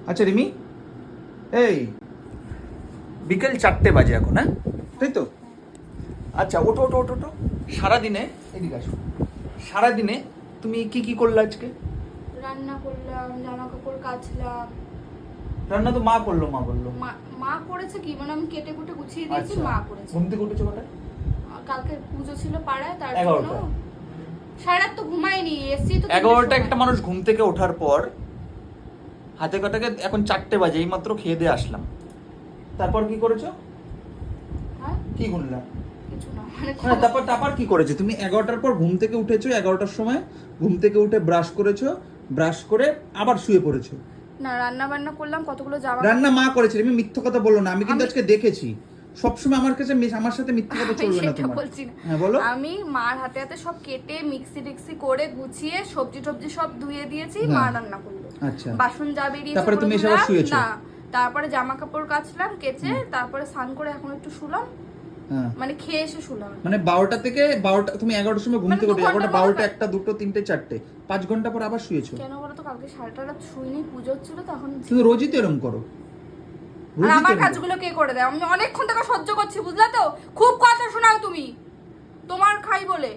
আচ্ছা রিমি, এই বিকেল 4টে বাজে এখন, হ্যাঁ তাই তো? আচ্ছা ওটো ওটো ওটো ওটো। সারাদিনে এদিকে আসো, সারাদিনে তুমি কি কি করলে আজকে? রান্না করলাম, জামা কাপড় কাচলাম। রান্না তো মা করলো, মা বললো। মা করেছে কি, মানে আমি কেটে কুটে গুছিয়ে দিয়েছি, আচ্ছা, মা করেছে। ঘুম থেকে উঠেছো কটায়? কালকে পুজো ছিল পাড়ায়, তার 11টা। জন্য সারা রাত তো ঘুমাইনি, এসছি তো 11টা একটা মানুষ ঘুম থেকে ওঠার পর হাতে কাটাকে এখন 4টে বাজে, এই মাত্র খেয়ে দিয়ে আসলাম। তারপর কি করেছো? হ্যাঁ কি গুনলা? কিছু না, মানে হ্যাঁ, তারপর তারপর কি করেছো তুমি? 11টার পর ঘুম থেকে উঠেছো, 11টার সময় ঘুম থেকে উঠে ব্রাশ করেছো, ব্রাশ করে আবার শুয়ে পড়েছো। না রান্না বান্না করলাম, কতগুলো জামা রান্না মা করেছে, আমি মিথ্যা কথা বললো না, আমি কিন্তু আমি- আজকে দেখেছি। সবসময় আমার কাছে আমার সাথে মিথ্যা কথা চলবে না সেটা তোমার। বলছি না। হ্যাঁ বলো। আমি মার হাতে হাতে সব কেটে মিক্সি টিক্সি করে গুছিয়ে সবজি টবজি সব ধুয়ে দিয়েছি, হ্যাঁ। মা রান্না করলো। আচ্ছা। বাসন যা বেরিয়েছে তারপরে তুমি ওগুলো এসে আবার ধুলাম। শুয়েছো? না, তারপরে জামা কাপড় কাচলাম কেচে, তারপরে স্নান করে এখন একটু শুলাম, হ্যাঁ, মানে খেয়ে এসে শুলাম। মানে 12টা থেকে 12টা, তুমি 11টার সময় ঘুম মানে থেকে 2 উঠে, ঘন্টা 11টা, মতো 12টা, 1টা, 2টো, 3টে, 4টে, 5 ঘন্টা পর আবার শুয়েছো। কেন বলো তো, কালকে সারাটা রাত শুইনি, পুজো হচ্ছিল তখন। তুমি রোজই তো এরকম করো। আর রোজই তো আমার এরম করো। কাজগুলো কে করে দেয়? আমি অনেকক্ষণ থেকে সহ্য করছি, বুঝলা তো? খুব কথা শোনাও তুমি, তোমার খাই বলে।